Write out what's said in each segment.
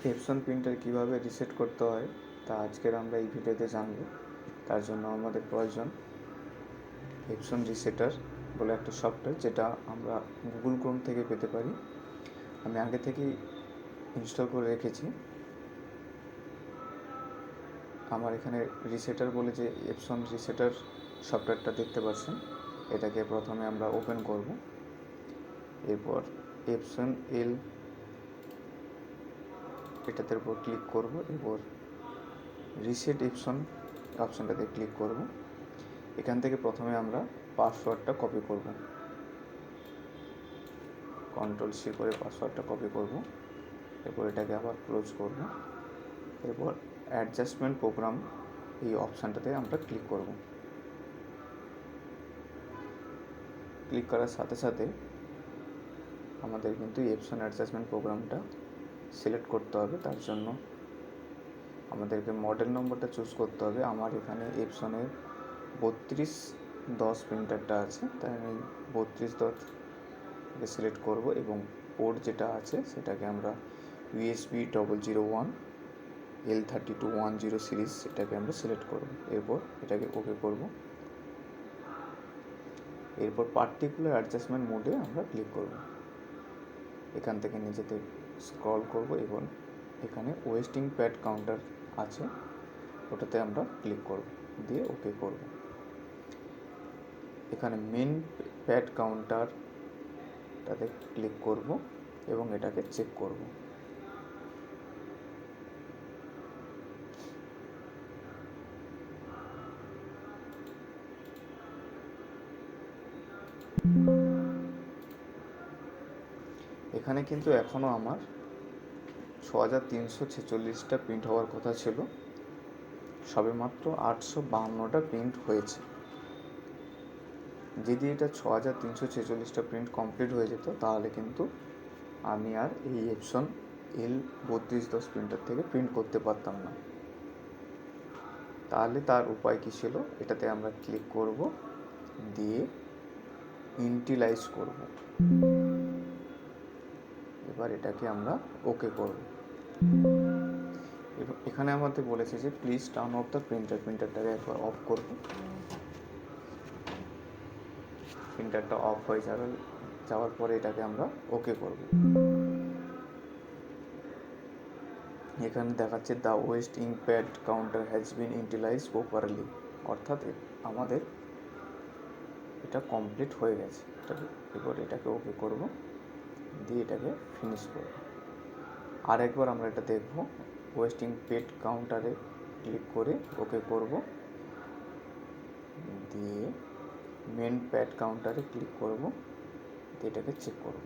Epson printer কীভাবে reset করতে হয় তা আজকের আমরা এই ভিডিওতে জানব। তার জন্য আমাদের প্রয়োজন এপসন রিসেটার বলে একটা সফটওয়্যার, যেটা আমরা গুগল ক্রোম থেকে পেতে পারি। আমি আগে থেকেই ইনস্টল করে রেখেছি। আমার এখানে রিসেটার বলে যে এপসন রিসেটার সফটওয়্যারটা দেখতে পাচ্ছেন, এটাকে প্রথমে আমরা ওপেন করব। এরপর এপসন এল এটাতে উপর ক্লিক করব। এরপর রিসেট এপসন অপশানটাতে ক্লিক করব। এখান থেকে প্রথমে আমরা পাসওয়ার্ডটা কপি করব, Ctrl+C করে পাসওয়ার্ডটা কপি করব। এরপর এটাকে আবার ক্লোজ করব। এরপর অ্যাডজাস্টমেন্ট প্রোগ্রাম এই অপশানটাতে আমরা ক্লিক করব। ক্লিক করার সাথে সাথে আমাদের কিন্তু এপসন অ্যাডজাস্টমেন্ট প্রোগ্রামটা সিলেক্ট করতে হবে। তার জন্য আমাদেরকে মডেল নম্বরটা চুজ করতে হবে। আমার এখানে এপসনের 3210 প্রিন্টারটা আছে, তাই আমি 3210 সিলেক্ট করব এবং পোর্ট যেটা আছে সেটাকে আমরা USB 001 L3210 সিরিজ এটাকে আমরা সিলেক্ট করব। এরপর এটাকে ওকে করব। এরপর পার্টিকুলার অ্যাডজাস্টমেন্ট মোডে আমরা ক্লিক করব। এখান থেকে নিচেতে স্ক্রল করব এবং এখানে ওয়েস্টিং প্যাড কাউন্টার আছে, ওটাতে আমরা ক্লিক করব, দিয়ে ওকে করব। এখানে মেন প্যাড কাউন্টারটাতে ক্লিক করব এবং এটাকে চেক করব। এখানে কিন্তু এখনও আমার 6346টা প্রিন্ট হওয়ার কথা ছিল, সবে মাত্র 852টা প্রিন্ট হয়েছে। যদি এটা 6346টা প্রিন্ট কমপ্লিট হয়ে যেত তাহলে কিন্তু আমি আর এই এপসন L3210 প্রিন্টার থেকে প্রিন্ট করতে পারতাম না। তাহলে তার উপায় কী ছিল? এটাতে আমরা ক্লিক করব, দিয়ে ইন্টিলাইজ করব। এবার এটাকে আমরা ওকে করব। এখানে আমাদের বলেছে যে প্লিজ টার্ন অফ দ্য প্রিন্টারটাকে একবার অফ করব। প্রিন্টারটা অফ হয়ে যাওয়ার পরে এটাকে আমরা ওকে করব। এখানে দেখাচ্ছে the waste ink pad counter has been initialize properly, অর্থাৎ আমাদের এটা কমপ্লিট হয়ে গেছে। এবার এটাকে ওকে করব, দিয়ে এটাকে ফিনিশ করব। আর একবার আমরা এটা দেখব। ওয়েস্টিং প্যাড কাউন্টারে ক্লিক করে ওকে করব, দিয়ে মেন প্যাড কাউন্টারে ক্লিক করব, দিয়ে এটাকে চেক করব।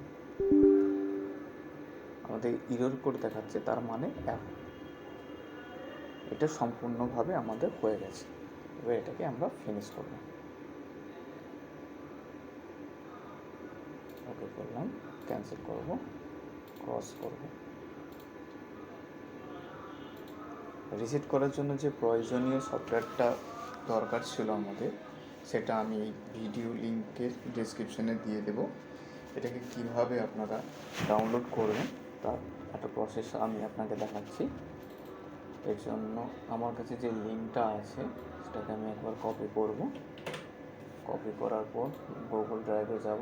আমাদের ইরর কোড দেখাচ্ছে, তার মানে এটা সম্পূর্ণভাবে আমাদের হয়ে গেছে। এবার এটাকে আমরা ফিনিশ করব। ওকে করলাম, ক্যান্সেল করব, ক্রস করব। রিসেট করার জন্য যে প্রয়োজনীয় সফটওয়্যারটা দরকার ছিল আমাদের, সেটা আমি ভিডিও লিঙ্কের ডেসক্রিপশনে দিয়ে দেব। এটাকে কিভাবে আপনারা ডাউনলোড করবেন তার একটা প্রসেস আমি আপনাকে দেখাচ্ছি। এর জন্য আমার কাছে যে লিঙ্কটা আছে সেটাকে আমি একবার কপি করব। কপি করার পর গুগল ড্রাইভে যাব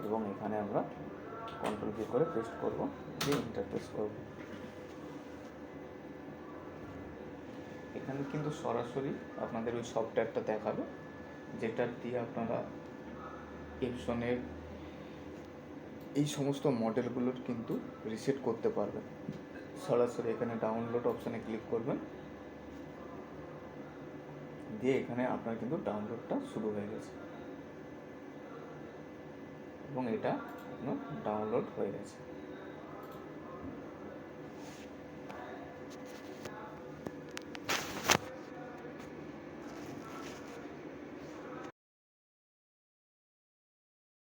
এবং এখানে আমরা Ctrl+V করে পেস্ট করব, দিয়ে ইন্টারফেস করব। এখানে কিন্তু সরাসরি আপনাদের ওই সফটওয়্যারটা দেখাবে, যেটা দিয়ে আপনারা এপসনের এই সমস্ত মডেলগুলোর কিন্তু রিসেট করতে পারবেন। সরাসরি এখানে ডাউনলোড অপশানে ক্লিক করবেন, দিয়ে এখানে আপনার কিন্তু ডাউনলোডটা শুরু হয়ে গেছে এবং এটা আপনার ডাউনলোড হয়ে গেছে।